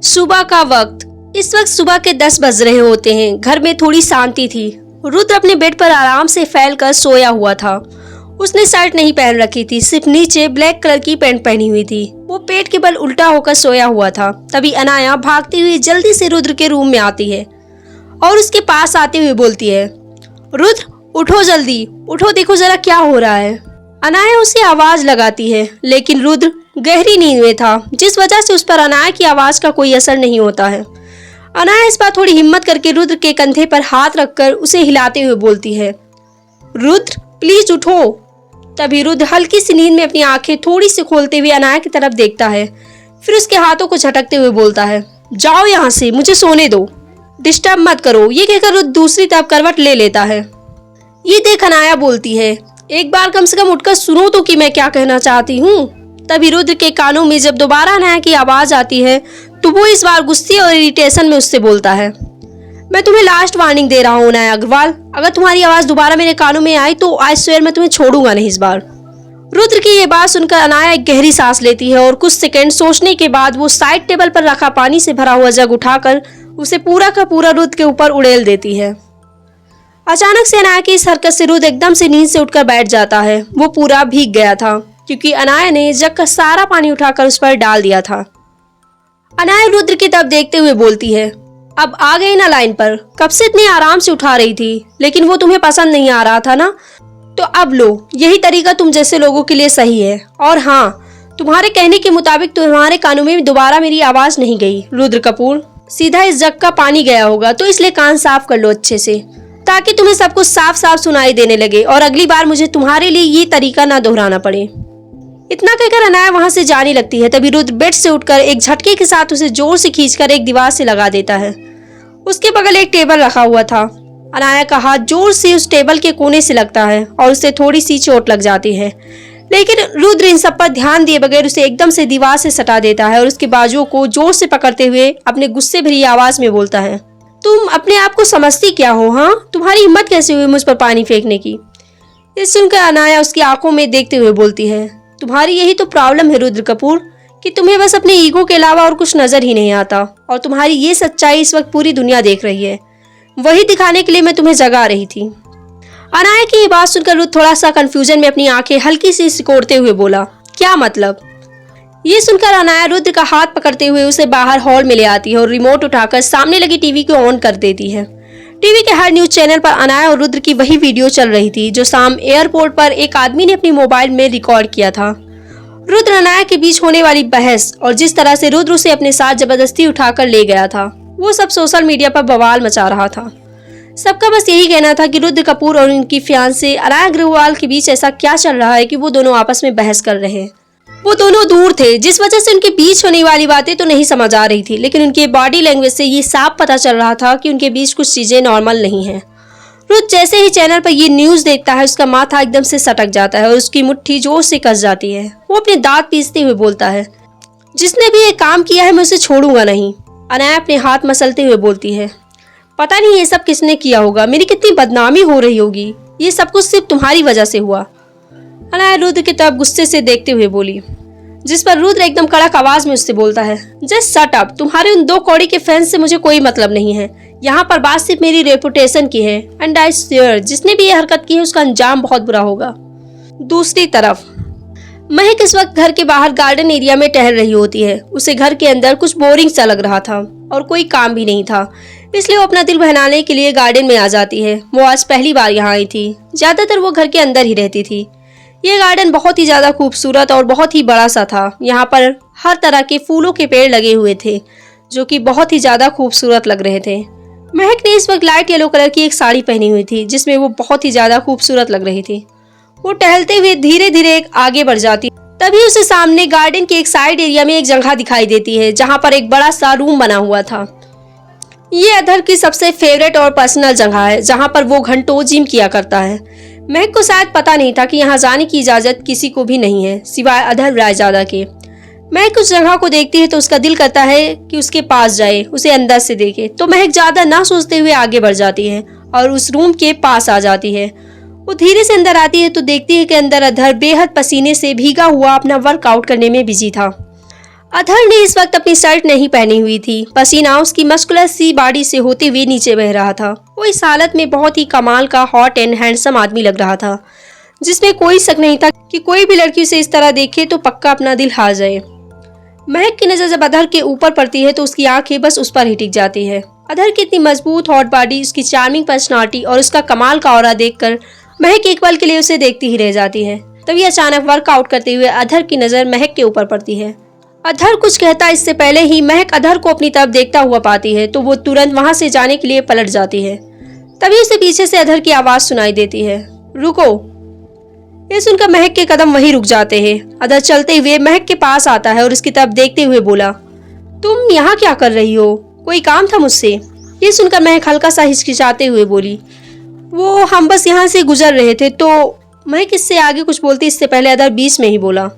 सुबह का वक्त। इस वक्त सुबह के 10 बज रहे होते हैं। घर में थोड़ी शांति थी। रुद्र अपने बेड पर आराम से फैलकर सोया हुआ था। उसने शर्ट नहीं पहन रखी थी, सिर्फ नीचे ब्लैक कलर की पैंट पहनी हुई थी। वो पेट के बल उल्टा होकर सोया हुआ था। तभी अनाया भागती हुई जल्दी से रुद्र के रूम में आती है और उसके पास आते हुए बोलती है, रुद्र उठो, जल्दी उठो, देखो जरा क्या हो रहा है। अनाया उसे आवाज लगाती है, लेकिन रुद्र गहरी नींद में था, जिस वजह से उस पर अनाया की आवाज का कोई असर नहीं होता है। अनाया इस बार थोड़ी हिम्मत करके रुद्र के कंधे पर हाथ रखकर उसे हिलाते हुए बोलती है, रुद्र प्लीज उठो। तभी रुद्र हल्की सी नींद में अपनी आंखें थोड़ी सी खोलते हुए अनाया की तरफ देखता है, फिर उसके हाथों को झटकते हुए बोलता है, जाओ यहाँ से, मुझे सोने दो, डिस्टर्ब मत करो। ये कहकर रुद्र दूसरी तरफ करवट ले लेता है। ये देख अनाया बोलती है, एक बार कम से कम उठकर सुनो तो कि मैं क्या कहना चाहती हूँ। तभी रुद्र के कानों में जब दोबारा अनाया की आवाज आती है तो वो इस बार गुस्से और इरिटेशन में उससे बोलता है, मैं तुम्हें लास्ट वार्निंग दे रहा हूँ अनाया अग्रवाल, अगर तुम्हारी आवाज दोबारा मेरे कानों में आई तो आई स्वेयर मैं तुम्हें छोड़ूंगा नहीं इस बार। रुद्र की ये बात सुनकर अनाया एक गहरी सांस लेती है और कुछ सेकंड सोचने के बाद वो साइड टेबल पर रखा पानी से भरा हुआ जग उठाकर उसे पूरा का पूरा रुद्र के ऊपर उड़ेल देती है। अचानक से अनाया की इस हरकत से रुद्र एकदम से नींद से उठकर बैठ जाता है। वो पूरा भीग गया था क्योंकि अनाया ने जग का सारा पानी उठाकर उस पर डाल दिया था। अनाया रुद्र की तरफ देखते हुए बोलती है, अब आ गई ना लाइन पर, कब से इतनी आराम से उठा रही थी, लेकिन वो तुम्हें पसंद नहीं आ रहा था ना, तो अब लो, यही तरीका तुम जैसे लोगों के लिए सही है। और हाँ, तुम्हारे कहने के मुताबिक तुम्हारे कानों में दोबारा मेरी आवाज नहीं गई रुद्र कपूर, सीधा इस जग का पानी गया होगा, तो इसलिए कान साफ कर लो अच्छे से, ताकि तुम्हें सब कुछ साफ साफ सुनाई देने लगे और अगली बार मुझे तुम्हारे लिए ये तरीका ना दोहराना पड़े। इतना कहकर अनाया वहां से जाने लगती है। तभी रुद्र बेड से उठकर एक झटके के साथ उसे जोर से खींचकर एक दीवार से लगा देता है। उसके बगल एक टेबल रखा हुआ था। अनाया का हाथ जोर से उस टेबल के कोने से लगता है और उसे थोड़ी सी चोट लग जाती है, लेकिन रुद्र इन सब पर ध्यान दिए बगैर उसे एकदम से दीवार से सटा देता है और उसके बाजुओं को जोर से पकड़ते हुए अपने गुस्से भरी आवाज में बोलता है, तुम अपने आप को समझती क्या हो? हाँ, तुम्हारी हिम्मत कैसे हुई मुझ पर पानी फेंकने की? ये सुनकर अनाया उसकी आंखों में देखते हुए बोलती है, तुम्हारी यही तो प्रॉब्लम है रुद्र कपूर, कि तुम्हें बस अपने ईगो के अलावा और कुछ नजर ही नहीं आता, और तुम्हारी ये सच्चाई इस वक्त पूरी दुनिया देख रही है। वही दिखाने के लिए मैं तुम्हें जगा रही थी। अनाया की ये बात सुनकर रुद्र थोड़ा सा कंफ्यूजन में अपनी आंखें हल्की सी सिकोड़ते हुए बोला, क्या मतलब? ये सुनकर अनाया रुद्र का हाथ पकड़ते हुए उसे बाहर हॉल में ले आती है और रिमोट उठाकर सामने लगी टीवी को ऑन कर देती है। टीवी के हर न्यूज चैनल पर अनाया और रुद्र की वही वीडियो चल रही थी जो शाम एयरपोर्ट पर एक आदमी ने अपनी मोबाइल में रिकॉर्ड किया था। रुद्र अनाया के बीच होने वाली बहस और जिस तरह से रुद्र उसे अपने साथ जबरदस्ती उठाकर ले गया था, वो सब सोशल मीडिया पर बवाल मचा रहा था। सबका बस यही कहना था कि रुद्र कपूर और उनकी फियांसे अनाया अग्रवाल के बीच ऐसा क्या चल रहा है कि वो दोनों आपस में बहस कर रहे हैं। वो दोनों दूर थे, जिस वजह से उनके बीच होने वाली बातें तो नहीं समझ आ रही थी, लेकिन उनके बॉडी लैंग्वेज से ये साफ पता चल रहा था कि उनके बीच कुछ चीजें नॉर्मल नहीं हैं। रुद्र जैसे ही चैनल पर ये न्यूज देखता है, उसका माथा एकदम से सटक जाता है और उसकी मुट्ठी जोर से कस जाती है। वो अपने दांत पीसते हुए बोलता है, जिसने भी ये काम किया है मैं उसे छोड़ूंगा नहीं। अनाया अपने हाथ मसलते हुए बोलती है, पता नहीं ये सब किसने किया होगा, मेरी कितनी बदनामी हो रही होगी, ये सब कुछ सिर्फ तुम्हारी वजह से हुआ। अनाया रुद्र की तरफ गुस्से से देखते हुए बोली, जिस पर रुद्र एकदम कड़क आवाज में उससे बोलता है, जस्ट शट अप, तुम्हारे उन 2 कौड़ी के फैंस से मुझे कोई मतलब नहीं है, यहाँ पर बात सिर्फ मेरी रेपुटेशन की है, एंड आई स्वेयर जिसने भी ये हरकत की है उसका अंजाम बहुत बुरा होगा। दूसरी तरफ महक इस वक्त घर के बाहर गार्डन एरिया में टहल रही होती है। उसे घर के अंदर कुछ बोरिंग सा लग रहा था और कोई काम भी नहीं था, इसलिए वो अपना दिल बहलाने के लिए गार्डन में आ जाती है। वो आज पहली बार यहाँ आई थी, ज्यादातर वो घर के अंदर ही रहती थी। ये गार्डन बहुत ही ज्यादा खूबसूरत और बहुत ही बड़ा सा था। यहाँ पर हर तरह के फूलों के पेड़ लगे हुए थे जो कि बहुत ही ज्यादा खूबसूरत लग रहे थे। महक ने इस वक्त लाइट येलो कलर की एक साड़ी पहनी हुई थी जिसमें वो बहुत ही ज्यादा खूबसूरत लग रही थी। वो टहलते हुए धीरे धीरे आगे बढ़ जाती, तभी उसे सामने गार्डन के एक साइड एरिया में एक जगह दिखाई देती है जहाँ पर एक बड़ा सा रूम बना हुआ था। ये अधर की सबसे फेवरेट और पर्सनल जगह है जहाँ पर वो घंटों जिम किया करता है। महक को शायद पता नहीं था कि यहाँ जाने की इजाजत किसी को भी नहीं है सिवाय अधर रायजादा के। महक उस जगह को देखती है तो उसका दिल करता है कि उसके पास जाए, उसे अंदर से देखे, तो महक ज्यादा ना सोचते हुए आगे बढ़ जाती है और उस रूम के पास आ जाती है। वो धीरे से अंदर आती है तो देखती है कि अंदर अधर बेहद पसीने से भीगा हुआ अपना वर्कआउट करने में बिजी था। अधर ने इस वक्त अपनी शर्ट नहीं पहनी हुई थी। पसीना उसकी मस्कुलर सी बॉडी से होते हुए नीचे बह रहा था। वो इस हालत में बहुत ही कमाल का हॉट एंड हैंडसम आदमी लग रहा था, जिसमें कोई शक नहीं था कि कोई भी लड़की उसे इस तरह देखे तो पक्का अपना दिल हार जाए। महक की नजर जब अधर के ऊपर पड़ती है तो उसकी आंखें बस उस पर ही टिक जाती है। अधर की इतनी मजबूत हॉट बॉडी, उसकी चार्मिंग पर्सनालिटी और उसका कमाल का ऑरा देखकर महक एक पल के लिए उसे देखती ही रह जाती है। तभी अचानक वर्कआउट करते हुए अधर की नजर महक के ऊपर पड़ती है। अधर कुछ कहता इससे पहले ही महक अधर को अपनी तरफ देखता हुआ पाती है तो वो तुरंत वहां से जाने के लिए पलट जाती है। तभी उसे पीछे से अधर की आवाज सुनाई देती है, रुको। ये सुनकर महक के कदम वहीं रुक जाते हैं। अधर चलते हुए महक के पास आता है और उसकी तरफ देखते हुए बोला, तुम यहाँ क्या कर रही हो? कोई काम था मुझसे? ये सुनकर महक हल्का सा हिचकिचाते हुए बोली, वो हम बस यहाँ से गुजर रहे थे। तो महक इससे आगे कुछ बोलती इससे पहले अधर बीच में ही बोला,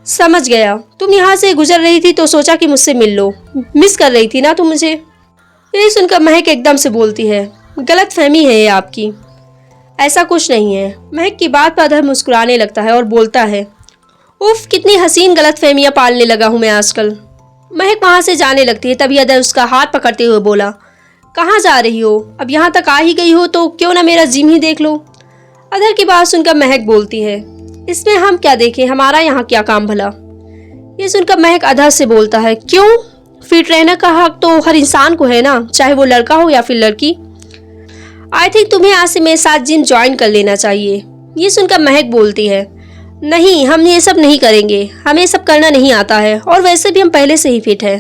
समझ गया, तुम यहाँ से गुजर रही थी तो सोचा कि मुझसे मिल लो। मिस कर रही थी ना तुम मुझे? ये सुनकर महक एकदम से बोलती है, गलत फहमी है ये आपकी, ऐसा कुछ नहीं है। महक की बात पर अधर मुस्कुराने लगता है और बोलता है, उफ, कितनी हसीन गलत फहमियाँ पालने लगा हूँ मैं आजकल। महक वहाँ से जाने लगती है। तभी अधर उसका हाथ पकड़ते हुए बोला, कहाँ जा रही हो? अब यहाँ तक आ ही गई हो तो क्यों ना मेरा जिम ही देख लो। अधर की बात सुनकर महक बोलती है, इसमें हम क्या देखें, हमारा यहाँ क्या काम भला। ये सुनकर महक अधर से बोलता है, क्यों? फिट रहने का हक तो हर इंसान को है ना, चाहे वो लड़का हो या फिर लड़की। आई थिंक तुम्हें आज से मेरे साथ जिम ज्वाइन कर लेना चाहिए। ये सुनकर महक बोलती है, नहीं, हम ये सब नहीं करेंगे, हमें सब करना नहीं आता है और वैसे भी हम पहले से ही फिट है।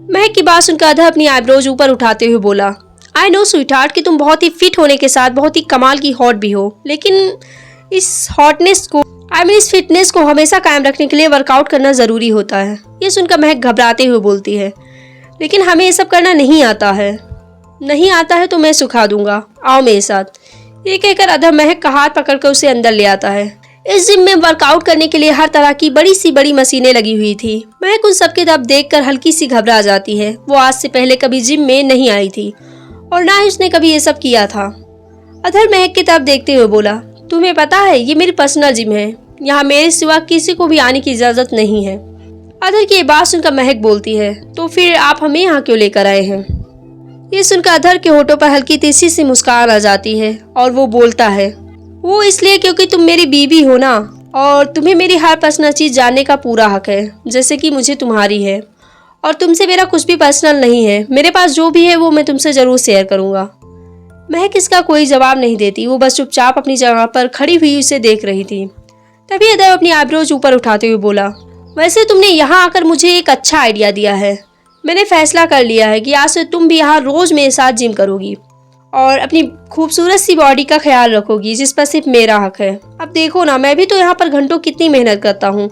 महक की बात सुनकर अधर अपनी आईब्रोज ऊपर उठाते हुए बोला, आई नो स्वीटहार्ट कि तुम बहुत ही फिट होने के साथ बहुत ही कमाल की हॉट भी हो, लेकिन इस हॉटनेस को इस फिटनेस को हमेशा कायम रखने के लिए वर्कआउट करना जरूरी होता है। ये सुनकर महक घबराते हुए बोलती है, लेकिन हमें ये सब करना नहीं आता है। नहीं आता है तो मैं सिखा दूंगा, आओ मेरे साथ। ये कहकर अधर महक का हाथ पकड़कर उसे अंदर ले आता है। इस जिम में वर्कआउट करने के लिए हर तरह की बड़ी सी बड़ी मशीनें लगी हुई थी। महक उन सबकी तरफ देखकर हल्की सी घबरा जाती है। वो आज से पहले कभी जिम में नहीं आई थी और ना ही उसने कभी ये सब किया था। अधर महक की तरफ देखते हुए बोला, तुम्हें पता है ये मेरी पर्सनल जिम है, यहाँ मेरे सिवा किसी को भी आने की इजाजत नहीं है। अधर की ये बात सुनकर महक बोलती है, तो फिर आप हमें यहाँ क्यों लेकर आए हैं? ये सुनकर अधर के होठों पर हल्की तीसी सी मुस्कान आ जाती है और वो बोलता है, वो इसलिए क्योंकि तुम मेरी बीवी हो ना, और तुम्हें मेरी हर पर्सनल चीज जानने का पूरा हक है, जैसे कि मुझे तुम्हारी है। और तुमसे मेरा कुछ भी पर्सनल नहीं है, मेरे पास जो भी है वो मैं तुमसे जरूर शेयर करूंगा। महक इसका कोई जवाब नहीं देती, वो बस चुपचाप अपनी जगह पर खड़ी हुई उसे देख रही थी। तभी अधर अपनी आईब्रोज ऊपर उठाते हुए बोला, वैसे तुमने यहाँ आकर मुझे एक अच्छा आइडिया दिया है। मैंने फैसला कर लिया है कि आज से तुम भी यहाँ रोज मेरे साथ जिम करोगी और अपनी खूबसूरत सी बॉडी का ख्याल रखोगी, जिस पर सिर्फ मेरा हक है। अब देखो ना, मैं भी तो यहाँ पर घंटों कितनी मेहनत करता हूँ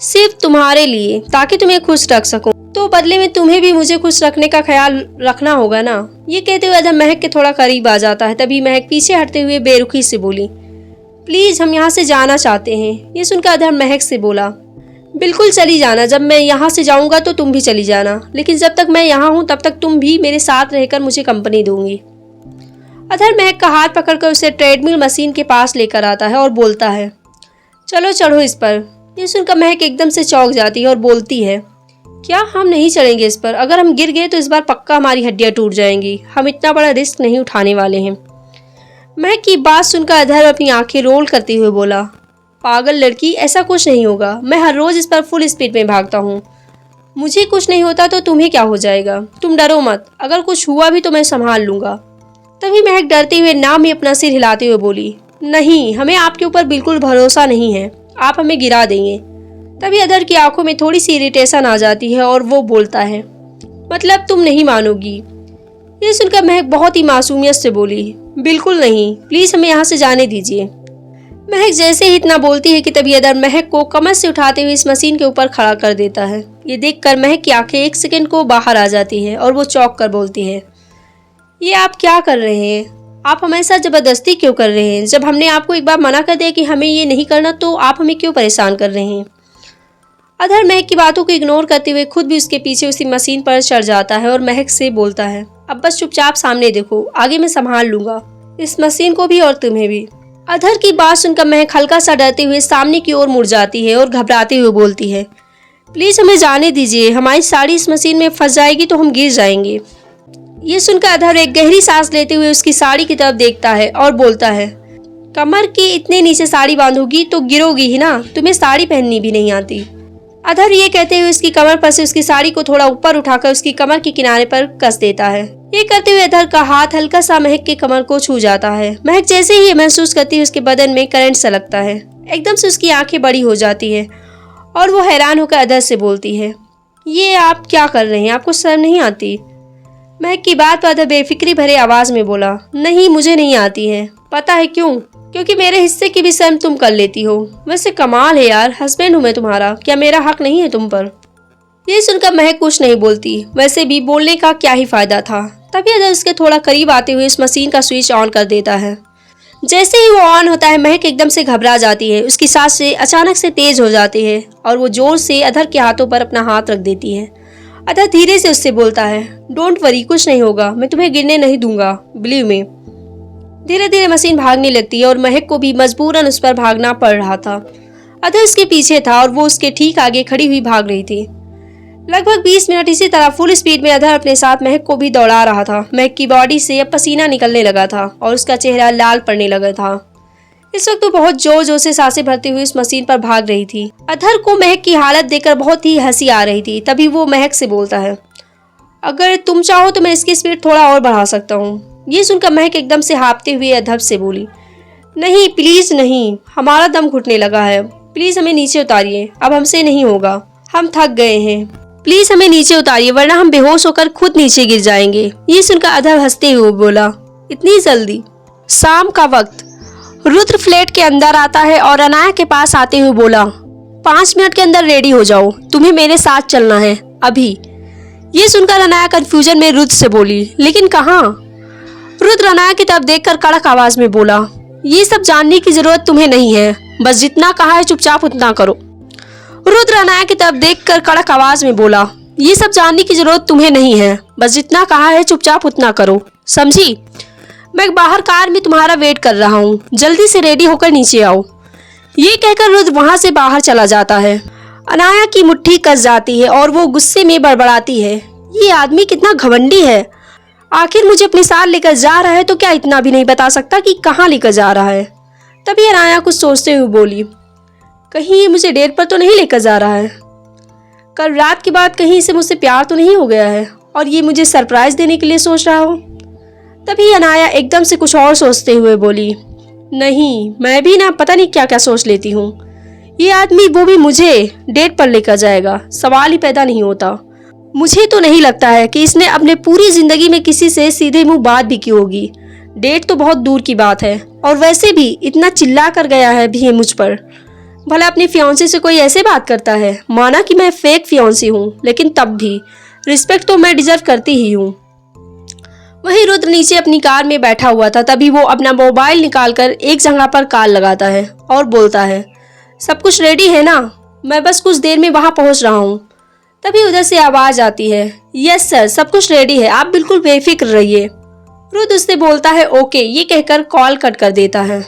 सिर्फ तुम्हारे लिए, ताकि तुम्हें खुश रख सकूं। तो बदले में तुम्हें भी मुझे खुश रखने का ख्याल रखना होगा ना। ये कहते हुए अधर महक के थोड़ा करीब आ जाता है। तभी महक पीछे हटते हुए बेरुखी से बोली, प्लीज हम यहाँ से जाना चाहते हैं। ये सुनकर अधर महक से बोला, बिल्कुल चली जाना, जब मैं यहाँ से जाऊंगा तो तुम भी चली जाना, लेकिन जब तक मैं यहाँ हूँ तब तक तुम भी मेरे साथ रहकर मुझे कंपनी दूंगी। अधर महक का हाथ पकड़कर उसे ट्रेडमिल मशीन के पास लेकर आता है और बोलता है, चलो चढ़ो इस पर। ये सुनकर महक एकदम से चौंक जाती है और बोलती है, क्या हम नहीं चढ़ेंगे इस पर? अगर हम गिर गए तो इस बार पक्का हमारी हड्डियां टूट जाएंगी, हम इतना बड़ा रिस्क नहीं उठाने वाले हैं। महक की बात सुनकर अधर अपनी आंखें रोल करते हुए बोला, पागल लड़की, ऐसा कुछ नहीं होगा, मैं हर रोज इस पर फुल स्पीड में भागता हूँ, मुझे कुछ नहीं होता तो तुम्हें क्या हो जाएगा? तुम डरो मत, अगर कुछ हुआ भी तो मैं संभाल लूंगा। तभी महक डरते हुए नाम ही अपना सिर हिलाते हुए बोली, नहीं, हमें आपके ऊपर बिल्कुल भरोसा नहीं है, आप हमें गिरा देंगे। तभी अधर की आंखों में थोड़ी सी इरिटेशन आ जाती है और वो बोलता है, मतलब तुम नहीं मानोगी? ये सुनकर महक बहुत ही मासूमियत से बोली, बिल्कुल नहीं, प्लीज हमें यहाँ से जाने दीजिए। महक जैसे ही इतना बोलती है कि तभी अधर महक को कमर से उठाते हुए इस मशीन के ऊपर खड़ा कर देता है। ये देखकर महक की आंखें एक सेकंड को बाहर आ जाती है और वो चौंक कर बोलती है, ये आप क्या कर रहे हैं? आप हमारे साथ जबरदस्ती क्यों कर रहे हैं? जब हमने आपको एक बार मना कर दिया कि हमें ये नहीं करना तो आप हमें क्यों परेशान कर रहे हैं? अधर महक की बातों को इग्नोर करते हुए खुद भी उसके पीछे उसी मशीन पर चढ़ जाता है और महक से बोलता है, अब बस चुपचाप सामने देखो, आगे मैं संभाल लूंगा इस मशीन को भी और तुम्हें भी। अधर की बात सुनकर महक हल्का सा डरते हुए सामने की ओर मुड़ जाती है और घबराते हुए बोलती है, प्लीज़ हमें जाने दीजिए, हमारी साड़ी इस मशीन में फंस जाएगी तो हम गिर जाएंगे। ये सुनकर अधर एक गहरी सांस लेते हुए उसकी साड़ी की तरफ देखता है और बोलता है, कमर के इतने नीचे साड़ी बांधोगी तो गिरोगी ही ना, तुम्हें साड़ी पहननी भी नहीं आती। अधर ये कहते हुए उसकी कमर पर से उसकी साड़ी को थोड़ा ऊपर उठाकर उसकी कमर के किनारे पर कस देता है। ये करते हुए अधर का हाथ हल्का सा महक के कमर को छू जाता है। महक जैसे ही ये महसूस करती है उसके बदन में करंट सा लगता है। एकदम से उसकी आंखें बड़ी हो जाती है और वो हैरान होकर अधर से बोलती है, ये आप क्या कर रहे हैं, आपको शर्म नहीं आती? महक की बात पर अधर बेफिक्री भरे आवाज में बोला, नहीं मुझे नहीं आती है। पता है क्यों? क्योंकि मेरे हिस्से की भी शर्म तुम कर लेती हो। वैसे कमाल है यार, हस्बैंड हूँ मैं तुम्हारा, क्या मेरा हक नहीं है तुम पर? ये सुनकर महक कुछ नहीं बोलती। वैसे भी बोलने का क्या ही फायदा था। तभी अधर उसके थोड़ा करीब आते हुए इस मशीन का स्विच ऑन कर देता है। जैसे ही वो ऑन होता है महक एकदम से घबरा जाती है। उसकी सांसें अचानक से तेज हो जाती है और वो जोर से अधर के हाथों पर अपना हाथ रख देती है। अधर धीरे से उससे बोलता है, डोंट वरी, कुछ नहीं होगा, मैं तुम्हें गिरने नहीं दूंगा, बिलीव मी। धीरे धीरे मशीन भागने लगती है और महक को भी मजबूरन उस पर भागना पड़ रहा था। अधर उसके पीछे था और वो उसके ठीक आगे खड़ी हुई भाग रही थी। लगभग 20 मिनट इसी तरह फुल स्पीड में अधर अपने साथ महक को भी दौड़ा रहा था। महक की बॉडी से अब पसीना निकलने लगा था और उसका चेहरा लाल पड़ने लगा था। इस वक्त वो बहुत जोर जोर से सांसें भरती हुई इस मशीन पर भाग रही थी। अधर को महक की हालत देखकर बहुत ही हंसी आ रही थी। तभी वो महक से बोलता है, अगर तुम चाहो तो मैं इसकी स्पीड थोड़ा और बढ़ा सकता हूँ। ये सुनकर महक एकदम से हाँफते हुए अधर से बोली, नहीं प्लीज नहीं, हमारा दम घुटने लगा है, प्लीज हमें नीचे उतारिए, अब हमसे नहीं होगा, हम थक गए हैं, प्लीज हमें नीचे उतारिए वरना हम बेहोश होकर खुद नीचे गिर जाएंगे। ये सुनकर अधर हंसते हुए बोला, इतनी जल्दी? शाम का वक्त। रुद्र फ्लैट के अंदर आता है और अनाया के पास आते हुए बोला, 5 मिनट के अंदर रेडी हो जाओ, तुम्हें मेरे साथ चलना है अभी। ये सुनकर अनाया कंफ्यूजन में रुद्र से बोली, लेकिन कहाँ? रुद्र अनाया की तरफ देखकर कड़क आवाज में बोला, ये सब जानने की जरूरत तुम्हें नहीं है, बस जितना कहा है चुपचाप उतना करो। रुद्र अनाया की तरफ देखकर कड़क आवाज में बोला, ये सब जानने की जरूरत तुम्हें नहीं है, बस जितना कहा है चुपचाप उतना करो, समझी? मैं बाहर कार में तुम्हारा वेट कर रहा हूँ, जल्दी से रेडी होकर नीचे आओ। ये कहकर रुद्र वहां से बाहर चला जाता है। अनाया की मुट्ठी कस जाती है और वो गुस्से में बड़बड़ाती है, ये आदमी कितना घमंडी है, आखिर मुझे अपने साथ लेकर जा रहा है तो क्या इतना भी नहीं बता सकता कि कहाँ लेकर जा रहा है? तभी अनाया कुछ सोचते हुए बोली, कहीं ये मुझे डेट पर तो नहीं लेकर जा रहा है? कल रात के बाद कहीं इसे मुझसे प्यार तो नहीं हो गया है और ये मुझे सरप्राइज देने के लिए सोच रहा हो? तभी अनाया एकदम से कुछ और सोचते हुए बोली, नहीं, मैं भी ना पता नहीं क्या क्या सोच लेती हूँ, ये आदमी वो भी मुझे डेट पर लेकर जाएगा, सवाल ही पैदा नहीं होता। मुझे तो नहीं लगता है कि इसने अपने पूरी जिंदगी में किसी से सीधे मुंह बात भी की होगी। डेट तो बहुत दूर की बात है और वैसे भी इतना चिल्ला कर गया है भी मुझ पर। भला अपनी फियांसी से कोई ऐसे बात करता है? माना कि मैं फेक फियांसी हूँ, लेकिन तब भी रिस्पेक्ट तो मैं डिजर्व करती ही हूँ। वहीं रुद्र नीचे अपनी कार में बैठा हुआ था। तभी वो अपना मोबाइल निकालकर एक जगह पर कॉल लगाता है और बोलता है, सब कुछ रेडी है ना? मैं बस कुछ देर में वहां पहुंच रहा हूं। तभी उधर से आवाज आती है, यस सर, सब कुछ रेडी है, आप बिल्कुल बेफिक्र रहिए। रुद्र उससे बोलता है, ओके, ये कहकर कॉल कट कर देता है।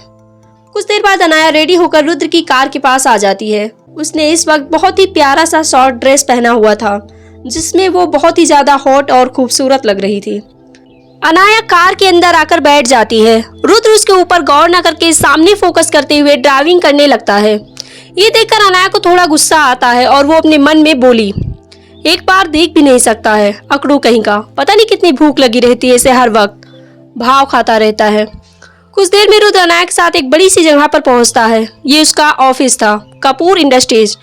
कुछ देर बाद अनाया रेडी होकर रुद्र की कार के पास आ जाती है। उसने इस वक्त बहुत ही प्यारा सा शॉर्ट ड्रेस पहना हुआ था जिसमें वो बहुत ही ज्यादा हॉट और खूबसूरत लग रही थी। अनाया कार के अंदर आकर बैठ जाती है। रुद्र उसके ऊपर गौर न करके सामने फोकस करते हुए ड्राइविंग करने लगता है। ये देखकर अनाया को थोड़ा गुस्सा आता है और वो अपने मन में बोली, एक बार देख भी नहीं सकता है, अकड़ू कहीं का, पता नहीं कितनी भूख लगी रहती है इसे, हर वक्त भाव खाता रहता है। कुछ देर में रुद्र अनाया के साथ एक बड़ी सी जगह पर पहुंचता है। ये उसका ऑफिस था, कपूर इंडस्ट्रीज।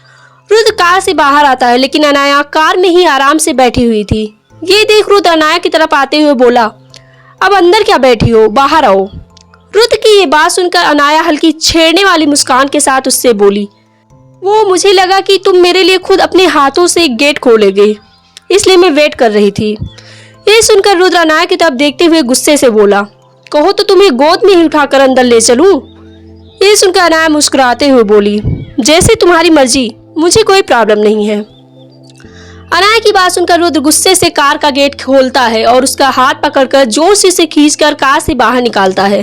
रुद्र कार से बाहर आता है लेकिन अनाया कार में ही आराम से बैठी हुई थी। ये देख रुद्र अनाया की तरफ आते हुए बोला, अब अंदर क्या बैठी हो, बाहर आओ। रुद्र की ये बात सुनकर अनाया हल्की छेड़ने वाली मुस्कान के साथ उससे बोली, वो मुझे लगा कि तुम मेरे लिए खुद अपने हाथों से गेट खोलोगे, इसलिए मैं वेट कर रही थी। ये सुनकर रुद्र अनाया की तरफ देखते हुए गुस्से से बोला, कहो तो तुम्हें गोद में ही उठाकर अंदर ले चलूं? ये सुनकर अनाया मुस्कुराते हुए बोली, जैसे तुम्हारी मर्जी, मुझे कोई प्रॉब्लम नहीं है। अनाया की बात सुनकर रुद्र गुस्से से कार का गेट खोलता है और उसका हाथ पकड़कर जोर से उसे खींचकर कार से बाहर निकालता है।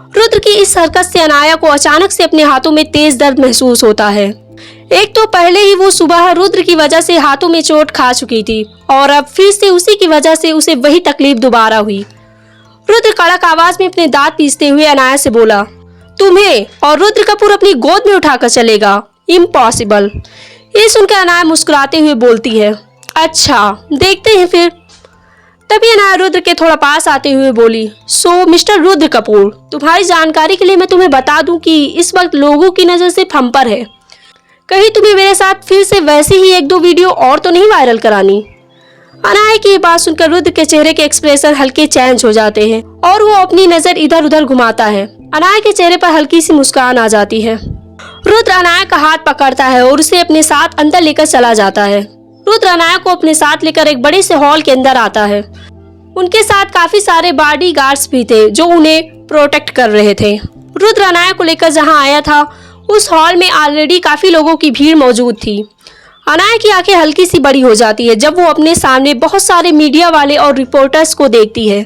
रुद्र की इस हरकत से अनाया को अचानक से अपने हाथों में तेज दर्द महसूस होता है। एक तो पहले ही वो सुबह रुद्र की वजह से हाथों में चोट खा चुकी थी और अब फिर से उसी की वजह से उसे वही तकलीफ दोबारा हुई। रुद्र कड़क आवाज में अपने दांत पीसते हुए अनाया से बोला, तुम्हें और रुद्र कपूर अपनी गोद में उठाकर चलेगा? इम्पॉसिबल। ये सुनकर अनाया मुस्कुराते हुए बोलती है, अच्छा देखते हैं फिर। तभी अनाया रुद्र के थोड़ा पास आते हुए बोली, सो मिस्टर रुद्र कपूर, तुम्हारी जानकारी के लिए मैं तुम्हें बता दूं कि इस वक्त लोगों की नज़र सिर्फ हम पर है। कहीं तुम्हें मेरे साथ फिर से वैसी ही एक दो वीडियो और तो नहीं वायरल करानी? अनाया की ये बात सुनकर रुद्र के चेहरे के एक्सप्रेशन हल्के चेंज हो जाते हैं और वो अपनी नजर इधर उधर घुमाता है। अनाया के चेहरे पर हल्की सी मुस्कान आ जाती है। रुद्र अनाया का हाथ पकड़ता है और उसे अपने साथ अंदर लेकर चला जाता है। रुद्र अनाया को अपने साथ लेकर एक बड़े से हॉल के अंदर आता है। उनके साथ काफी सारे बॉडीगार्ड्स भी थे जो उन्हें प्रोटेक्ट कर रहे थे। रुद्र अनाया को लेकर जहां आया था उस हॉल में ऑलरेडी काफी लोगों की भीड़ मौजूद थी। अनाया की आंखें हल्की सी बड़ी हो जाती है जब वो अपने सामने बहुत सारे मीडिया वाले और रिपोर्टर्स को देखती है।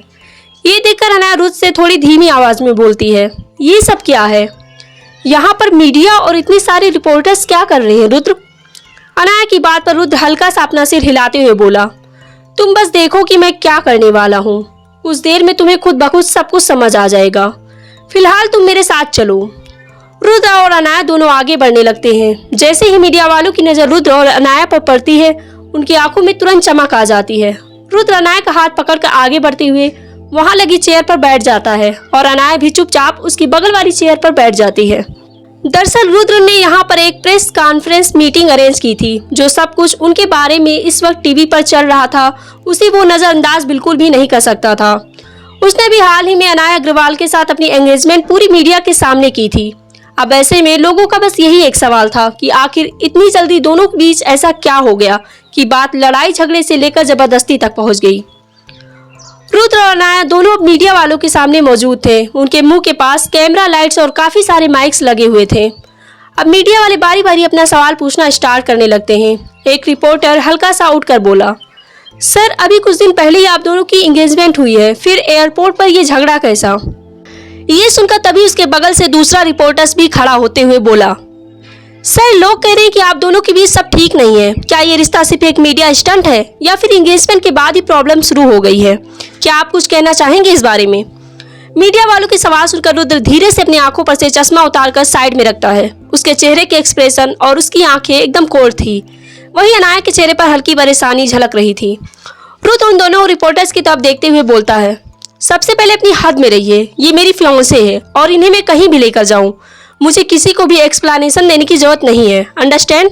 ये देखकर अनाया रुद्र से थोड़ी धीमी आवाज में बोलती है, ये सब क्या है? यहाँ पर मीडिया और इतने सारे रिपोर्टर्स क्या कर रहे हैं रुद्र? अनाया की बात पर रुद्र हल्का सा अपना सिर हिलाते हुए बोला, तुम बस देखो कि मैं क्या करने वाला हूँ। कुछ देर में तुम्हें खुद ब खुद सब कुछ समझ आ जाएगा। फिलहाल तुम मेरे साथ चलो। रुद्र और अनाया दोनों आगे बढ़ने लगते हैं। जैसे ही मीडिया वालों की नजर रुद्र और अनाया पर पड़ती है, उनकी आंखों में तुरंत चमक आ जाती है। रुद्र अनाया का हाथ पकड़कर आगे बढ़ते हुए वहां लगी चेयर पर बैठ जाता है और अनाया भी चुपचाप उसकी बगल वाली चेयर पर बैठ जाती है। दरअसल रुद्र ने यहाँ पर एक प्रेस कॉन्फ्रेंस मीटिंग अरेंज की थी। जो सब कुछ उनके बारे में इस वक्त टीवी पर चल रहा था उसे वो नजरअंदाज बिल्कुल भी नहीं कर सकता था। उसने भी हाल ही में अनाया अग्रवाल के साथ अपनी एंगेजमेंट पूरी मीडिया के सामने की थी। अब ऐसे में लोगों का बस यही एक सवाल था कि आखिर इतनी जल्दी दोनों के बीच ऐसा क्या हो गया कि बात लड़ाई झगड़े से लेकर जबरदस्ती तक पहुंच गई। रुद्र और अनाया दोनों मीडिया वालों के सामने मौजूद थे। उनके मुंह के पास कैमरा, लाइट्स और काफी सारे माइक्स लगे हुए थे। अब मीडिया वाले बारी बारी अपना सवाल पूछना स्टार्ट करने लगते हैं। एक रिपोर्टर हल्का सा उठकर बोला, सर अभी कुछ दिन पहले ही आप दोनों की एंगेजमेंट हुई है, फिर एयरपोर्ट पर ये झगड़ा कैसा? ये सुनकर तभी उसके बगल से दूसरा रिपोर्टर्स भी खड़ा होते हुए बोला, सर लोग कह रहे हैं कि आप दोनों के बीच सब ठीक नहीं है। क्या ये रिश्ता सिर्फ एक मीडिया स्टंट है या फिर एंगेजमेंट के बाद ही प्रॉब्लम शुरू हो गई है? क्या आप कुछ कहना चाहेंगे इस बारे में? मीडिया वालों के सवाल सुनकर रुद्र धीरे से अपनी आंखों पर से चश्मा उतारकर साइड में रखता है। उसके चेहरे के एक्सप्रेशन और उसकी आंखें एकदम कोल्ड थी। वहीं अनाया के चेहरे पर हल्की परेशानी झलक रही थी। रुद्र उन दोनों रिपोर्टर्स की तरफ देखते हुए बोलता है, सबसे पहले अपनी हद में रहिए। ये मेरी फियांसे है और इन्हें मैं कहीं भी लेकर जाऊं, मुझे किसी को भी एक्सप्लेनेशन देने की जरूरत नहीं है, अंडरस्टैंड?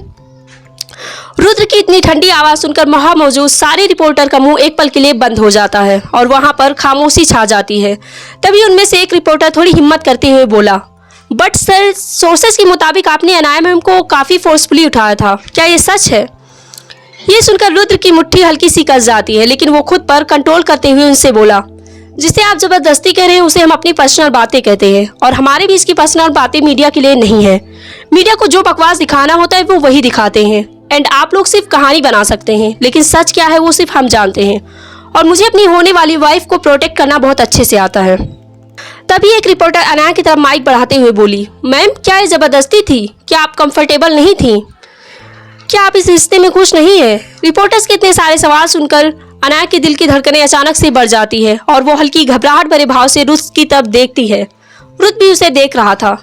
रुद्र की इतनी ठंडी आवाज सुनकर वहां मौजूद सारे रिपोर्टर का मुंह एक पल के लिए बंद हो जाता है और वहां पर खामोशी छा जाती है। तभी उनमें से एक रिपोर्टर थोड़ी हिम्मत करते हुए बोला, बट सर सोर्सेस के मुताबिक आपने अनाया मैम को काफी फोर्सफुली उठाया था, क्या ये सच है? ये सुनकर रुद्र की मुट्ठी हल्की सी कस जाती है, लेकिन वो खुद पर कंट्रोल करते हुए उनसे बोला, जिसे आप जबरदस्ती कह रहे हैं उसे हम अपनी पर्सनल बातें कहते हैं और हमारे बीच की पर्सनल बातें मीडिया के लिए नहीं है। मीडिया को जो बकवास दिखाना होता है वो वही दिखाते हैं एंड आप लोग सिर्फ कहानी बना सकते हैं, लेकिन सच क्या है वो सिर्फ हम जानते हैं और मुझे अपनी होने वाली वाइफ को प्रोटेक्ट करना बहुत अच्छे से आता है। तभी एक रिपोर्टर अनाया की तरफ माइक बढ़ाते हुए बोली, मैम क्या ये जबरदस्ती थी? क्या आप कंफर्टेबल नहीं थी? क्या आप इस रिश्ते में खुश नहीं है? रिपोर्टर्स के इतने सारे सवाल सुनकर अनाया के दिल की धड़कनें अचानक से बढ़ जाती है और वो हल्की घबराहट भरे भाव से रुद्र की तरफ देखती है। रुद्र भी उसे देख रहा था।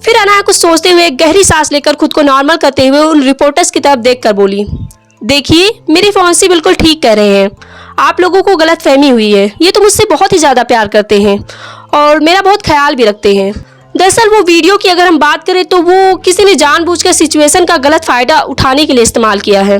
फिर अनाया कुछ सोचते हुए एक गहरी सांस लेकर खुद को नॉर्मल करते हुए उन रिपोर्टर्स की तरफ देखकर बोली, देखिए मेरे फियांसे बिल्कुल ठीक कह रहे हैं, आप लोगों को गलत फहमी हुई है। ये तो मुझसे बहुत ही ज्यादा प्यार करते हैं और मेरा बहुत ख्याल भी रखते हैं। दरअसल वो वीडियो की अगर हम बात करें तो वो किसी ने जानबूझकर सिचुएशन का गलत फायदा उठाने के लिए इस्तेमाल किया है।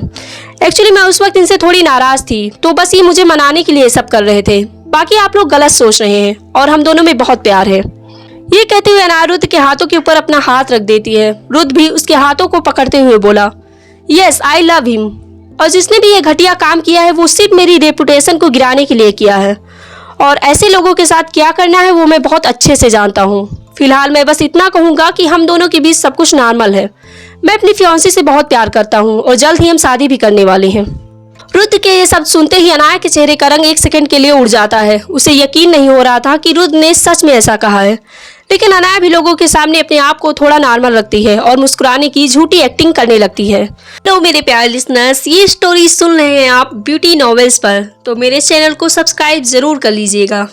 एक्चुअली मैं उस वक्त इनसे थोड़ी नाराज थी, तो बस ये मुझे मनाने के लिए सब कर रहे थे। बाकी आप लोग गलत सोच रहे हैं और हम दोनों में बहुत प्यार है। ये कहते हुए अनाया रुद्र के हाथों के ऊपर अपना हाथ रख देती है। रुद्र भी उसके हाथों को पकड़ते हुए बोला, यस आई लव हिम, और जिसने भी ये घटिया काम किया है वो सिर्फ मेरी रेपुटेशन को गिराने के लिए किया है और ऐसे लोगों के साथ क्या करना है वो मैं बहुत अच्छे से जानता हूँ। फिलहाल मैं बस इतना कहूँगा कि हम दोनों के बीच सब कुछ नॉर्मल है। मैं अपनी फियांसी से बहुत प्यार करता हूँ और जल्द ही हम शादी भी करने वाले हैं। रुद्र के ये सब सुनते ही अनाया के चेहरे का रंग एक सेकंड के लिए उड़ जाता है। उसे यकीन नहीं हो रहा था कि रुद्र ने सच में ऐसा कहा है, लेकिन अनाया भी लोगों के सामने अपने आप को थोड़ा नॉर्मल रखती है और मुस्कुराने की झूठी एक्टिंग करने लगती है। तो मेरे प्यारे लिसनर्स, ये स्टोरी सुन रहे हैं आप ब्यूटी नॉवेल्स पर, तो मेरे चैनल को सब्सक्राइब जरूर कर लीजिएगा।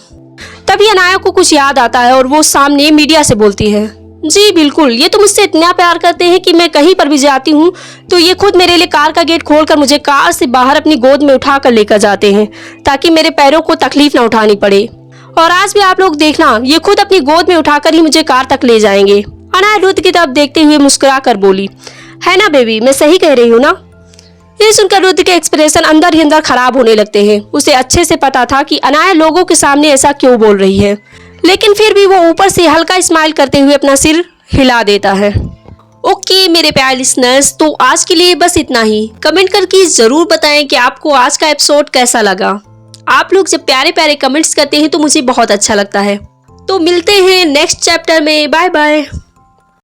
तभी अनाया को कुछ याद आता है और वो सामने मीडिया से बोलती है, जी बिल्कुल, ये तो मुझसे इतना प्यार करते हैं कि मैं कहीं पर भी जाती हूँ तो ये खुद मेरे लिए कार का गेट खोलकर मुझे कार से बाहर अपनी गोद में उठाकर लेकर जाते हैं ताकि मेरे पैरों को तकलीफ न उठानी पड़े। और आज भी आप लोग देखना, ये खुद अपनी गोद में उठाकर ही मुझे कार तक ले जाएंगे। अनाया रुद्र की तरफ देखते हुए मुस्कुरा कर बोली, है ना बेबी, मैं सही कह रही हूँ ना? ये सुनकर रुद्र के एक्सप्रेशन अंदर ही अंदर खराब होने लगते हैं। उसे अच्छे से पता था कि अनाया लोगों के सामने ऐसा क्यों बोल रही है, लेकिन फिर भी वो ऊपर से हल्का स्माइल करते हुए अपना सिर हिला देता है। ओके मेरे प्यारे लिसनर्स, तो आज के लिए बस इतना ही। कमेंट करके जरूर बताएं कि आपको आज का एपिसोड कैसा लगा। आप लोग जब प्यारे प्यारे कमेंट्स करते हैं तो मुझे बहुत अच्छा लगता है। तो मिलते हैं नेक्स्ट चैप्टर में। Bye bye.